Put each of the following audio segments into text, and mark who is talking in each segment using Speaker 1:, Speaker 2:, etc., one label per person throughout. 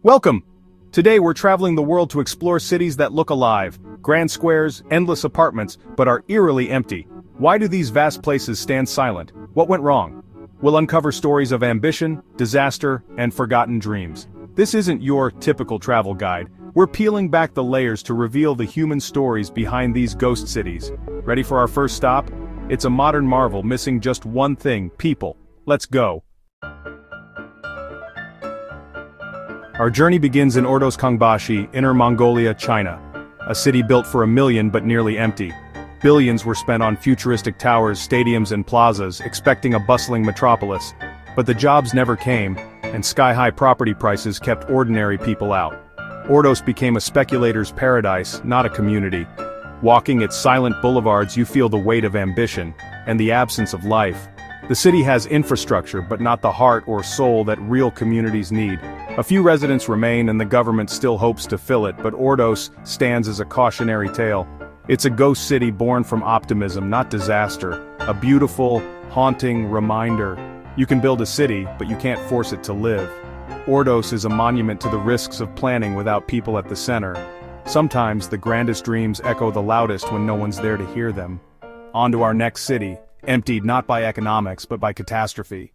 Speaker 1: Welcome! Today we're traveling the world to explore cities that look alive, grand squares, endless apartments, but are eerily empty. Why do these vast places stand silent? What went wrong? We'll uncover stories of ambition, disaster, and forgotten dreams. This isn't your typical travel guide. We're peeling back the layers to reveal the human stories behind these ghost cities. Ready for our first stop? It's a modern marvel missing just one thing: people. Let's go. Our journey begins in Ordos Kangbashi, Inner Mongolia, China. A city built for 1 million but nearly empty. Billions were spent on futuristic towers, stadiums and plazas, expecting a bustling metropolis. But the jobs never came, and sky-high property prices kept ordinary people out. Ordos became a speculator's paradise, not a community. Walking its silent boulevards, you feel the weight of ambition, and the absence of life. The city has infrastructure, but not the heart or soul that real communities need. A few residents remain and the government still hopes to fill it, but Ordos stands as a cautionary tale. It's a ghost city born from optimism, not disaster. A beautiful, haunting reminder. You can build a city, but you can't force it to live. Ordos is a monument to the risks of planning without people at the center. Sometimes the grandest dreams echo the loudest when no one's there to hear them. On to our next city, emptied not by economics but by catastrophe.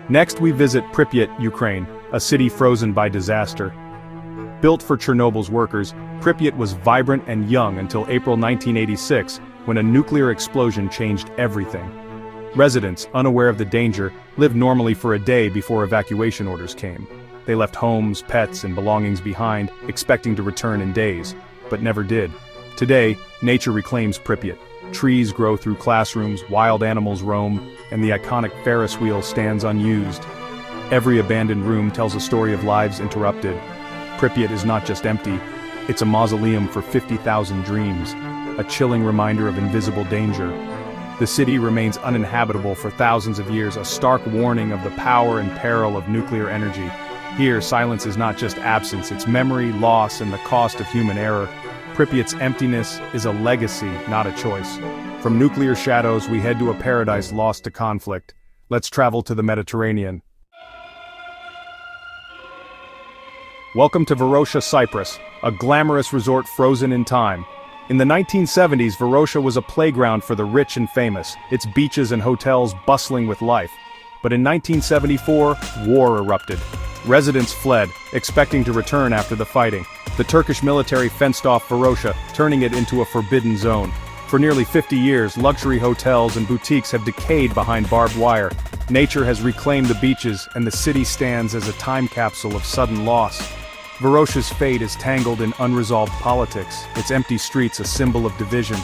Speaker 1: Next we visit Pripyat, Ukraine, a city frozen by disaster. Built for Chernobyl's workers, Pripyat was vibrant and young until April 1986, when a nuclear explosion changed everything. Residents, unaware of the danger, lived normally for a day before evacuation orders came. They left homes, pets, and belongings behind, expecting to return in days, but never did. Today, nature reclaims Pripyat. Trees grow through classrooms, wild animals roam, and the iconic Ferris wheel stands unused. Every abandoned room tells a story of lives interrupted. Pripyat is not just empty, it's a mausoleum for 50,000 dreams, a chilling reminder of invisible danger. The city remains uninhabitable for thousands of years, a stark warning of the power and peril of nuclear energy. Here, silence is not just absence, it's memory, loss, and the cost of human error. Pripyat's emptiness is a legacy, not a choice. From nuclear shadows, we head to a paradise lost to conflict. Let's travel to the Mediterranean. Welcome to Varosha, Cyprus, a glamorous resort frozen in time. In the 1970s, Varosha was a playground for the rich and famous, its beaches and hotels bustling with life. But in 1974, war erupted. Residents fled, expecting to return after the fighting. The Turkish military fenced off Varosha, turning it into a forbidden zone. For nearly 50 years, luxury hotels and boutiques have decayed behind barbed wire. Nature has reclaimed the beaches, and the city stands as a time capsule of sudden loss. Varosha's fate is tangled in unresolved politics, its empty streets a symbol of division.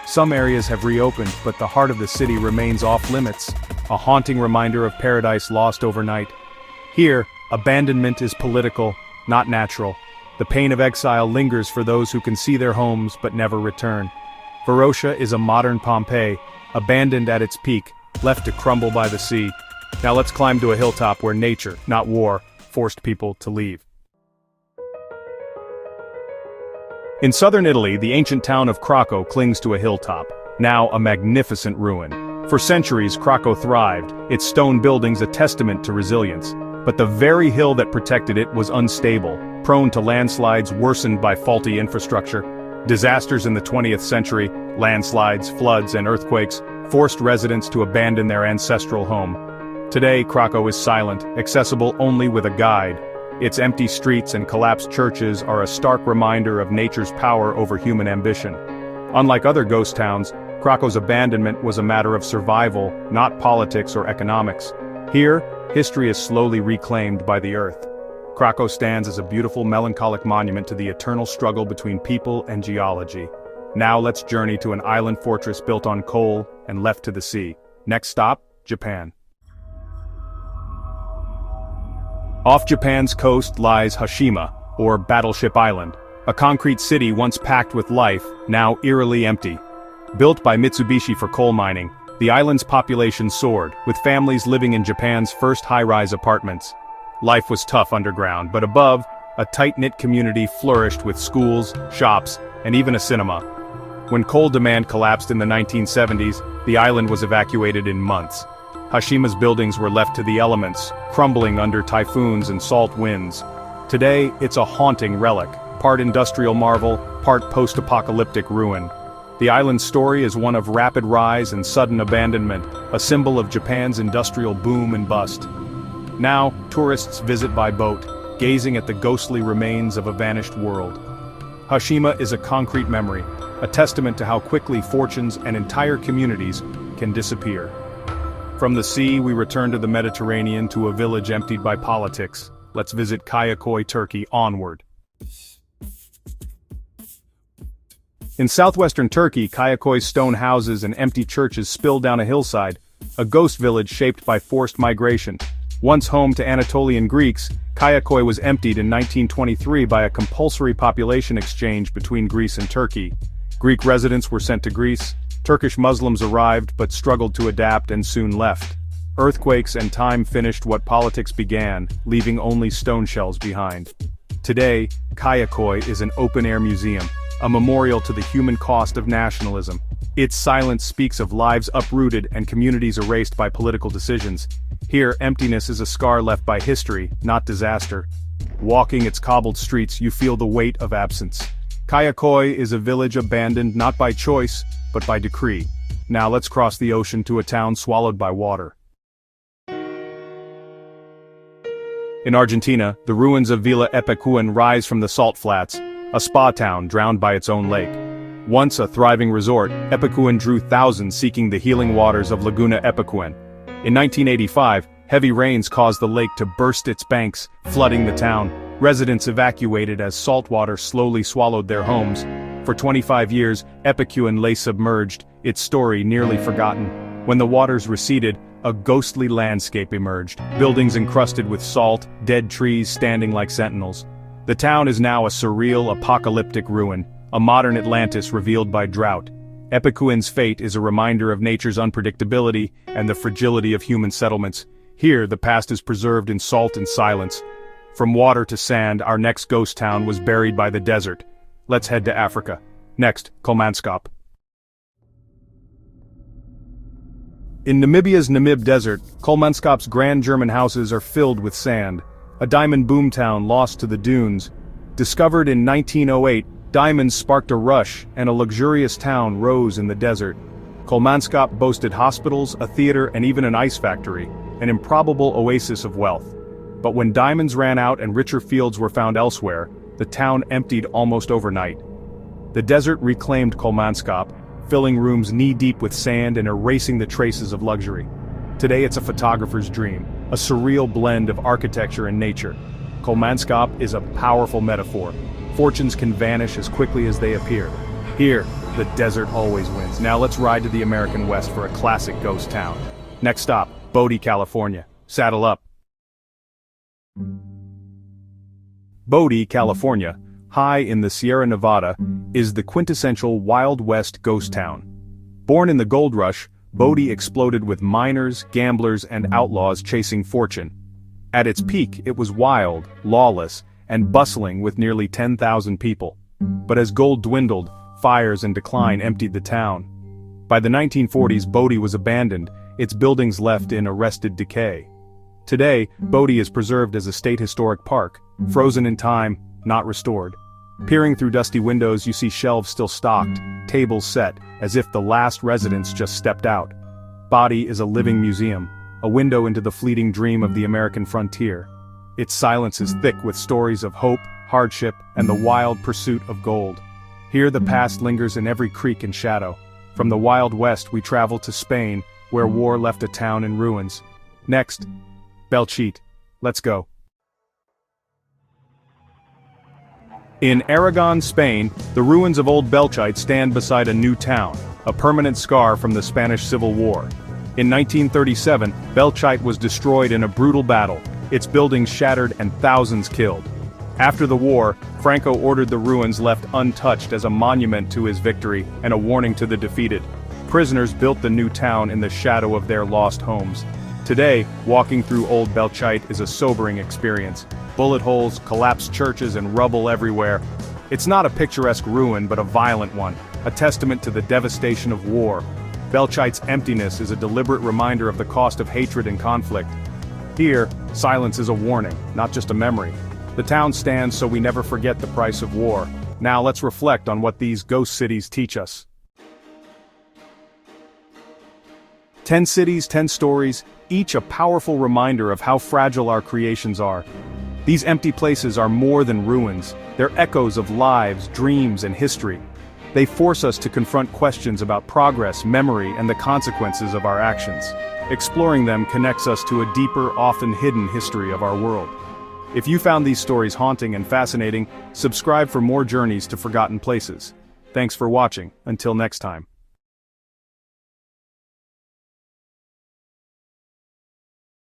Speaker 1: Some areas have reopened, but the heart of the city remains off-limits, a haunting reminder of paradise lost overnight. Here, abandonment is political, not natural. The pain of exile lingers for those who can see their homes but never return. Varosha is a modern Pompeii, abandoned at its peak, left to crumble by the sea. Now let's climb to a hilltop where nature, not war, forced people to leave. In southern Italy, the ancient town of Krakow clings to a hilltop, now a magnificent ruin. For centuries, Krakow thrived, its stone buildings a testament to resilience. But the very hill that protected it was unstable, prone to landslides worsened by faulty infrastructure. Disasters in the 20th century, landslides, floods, and earthquakes, forced residents to abandon their ancestral home. Today, Krakow is silent, accessible only with a guide. Its empty streets and collapsed churches are a stark reminder of nature's power over human ambition. Unlike other ghost towns, Krakow's abandonment was a matter of survival, not politics or economics. Here, history is slowly reclaimed by the earth. Krakow stands as a beautiful, melancholic monument to the eternal struggle between people and geology. Now let's journey to an island fortress built on coal and left to the sea. Next stop, Japan. Off Japan's coast lies Hashima, or Battleship Island, a concrete city once packed with life, now eerily empty. Built by Mitsubishi for coal mining, the island's population soared, with families living in Japan's first high-rise apartments. Life was tough underground, but above, a tight-knit community flourished with schools, shops, and even a cinema. When coal demand collapsed in the 1970s, the island was evacuated in months. Hashima's buildings were left to the elements, crumbling under typhoons and salt winds. Today, it's a haunting relic, part industrial marvel, part post-apocalyptic ruin. The island's story is one of rapid rise and sudden abandonment, a symbol of Japan's industrial boom and bust. Now, tourists visit by boat, gazing at the ghostly remains of a vanished world. Hashima is a concrete memory, a testament to how quickly fortunes and entire communities can disappear. From the sea, we return to the Mediterranean to a village emptied by politics. Let's visit Kayaköy, Turkey, onward. In southwestern Turkey, Kayaköy's stone houses and empty churches spill down a hillside, a ghost village shaped by forced migration. Once home to Anatolian Greeks, Kayaköy was emptied in 1923 by a compulsory population exchange between Greece and Turkey. Greek residents were sent to Greece, Turkish Muslims arrived but struggled to adapt and soon left. Earthquakes and time finished what politics began, leaving only stone shells behind. Today, Kayaköy is an open-air museum, a memorial to the human cost of nationalism. Its silence speaks of lives uprooted and communities erased by political decisions. Here, emptiness is a scar left by history, not disaster. Walking its cobbled streets, you feel the weight of absence. Kayaköy is a village abandoned not by choice, but by decree. Now let's cross the ocean to a town swallowed by water. In Argentina, the ruins of Villa Epecuen rise from the salt flats, a spa town drowned by its own lake. Once a thriving resort, Epecuen drew thousands seeking the healing waters of Laguna Epecuen. In 1985, heavy rains caused the lake to burst its banks, flooding the town. Residents evacuated as salt water slowly swallowed their homes. For 25 years, Epecuen lay submerged, its story nearly forgotten. When the waters receded, a ghostly landscape emerged, buildings encrusted with salt, dead trees standing like sentinels. The town is now a surreal, apocalyptic ruin, a modern Atlantis revealed by drought. Epecuen's fate is a reminder of nature's unpredictability and the fragility of human settlements. Here, the past is preserved in salt and silence. From water to sand, our next ghost town was buried by the desert. Let's head to Africa. Next, Kolmanskop. In Namibia's Namib Desert, Kolmanskop's grand German houses are filled with sand, a diamond boomtown lost to the dunes. Discovered in 1908, diamonds sparked a rush, and a luxurious town rose in the desert. Kolmanskop boasted hospitals, a theater, and even an ice factory, an improbable oasis of wealth. But when diamonds ran out and richer fields were found elsewhere, the town emptied almost overnight. The desert reclaimed Kolmanskop, filling rooms knee-deep with sand and erasing the traces of luxury. Today it's a photographer's dream, a surreal blend of architecture and nature. Kolmanskop is a powerful metaphor. Fortunes can vanish as quickly as they appear. Here, the desert always wins. Now let's ride to the American West for a classic ghost town. Next stop, Bodie, California. Saddle up. Bodie, California, high in the Sierra Nevada, is the quintessential Wild West ghost town. Born in the gold rush, Bodie exploded with miners, gamblers, and outlaws chasing fortune. At its peak, it was wild, lawless, and bustling with nearly 10,000 people. But as gold dwindled, fires and decline emptied the town. By the 1940s, Bodie was abandoned, its buildings left in arrested decay. Today, Bodie is preserved as a state historic park, frozen in time, not restored. Peering through dusty windows, you see shelves still stocked, tables set, as if the last residents just stepped out. Bodie is a living museum, a window into the fleeting dream of the American frontier. Its silence is thick with stories of hope, hardship, and the wild pursuit of gold. Here the past lingers in every creek and shadow. From the Wild West we travel to Spain, where war left a town in ruins. Next, Belchite. Let's go. In Aragon, Spain, the ruins of old Belchite stand beside a new town, a permanent scar from the Spanish Civil War. In 1937, Belchite was destroyed in a brutal battle, its buildings shattered and thousands killed. After the war, Franco ordered the ruins left untouched as a monument to his victory and a warning to the defeated. Prisoners built the new town in the shadow of their lost homes. Today, walking through old Belchite is a sobering experience. Bullet holes, collapsed churches, and rubble everywhere. It's not a picturesque ruin but a violent one, a testament to the devastation of war. Belchite's emptiness is a deliberate reminder of the cost of hatred and conflict. Here, silence is a warning, not just a memory. The town stands so we never forget the price of war. Now let's reflect on what these ghost cities teach us. 10 cities, 10 stories, each a powerful reminder of how fragile our creations are. These empty places are more than ruins, they're echoes of lives, dreams, and history. They force us to confront questions about progress, memory, and the consequences of our actions. Exploring them connects us to a deeper, often hidden history of our world. If you found these stories haunting and fascinating, subscribe for more journeys to forgotten places. Thanks for watching, until next time.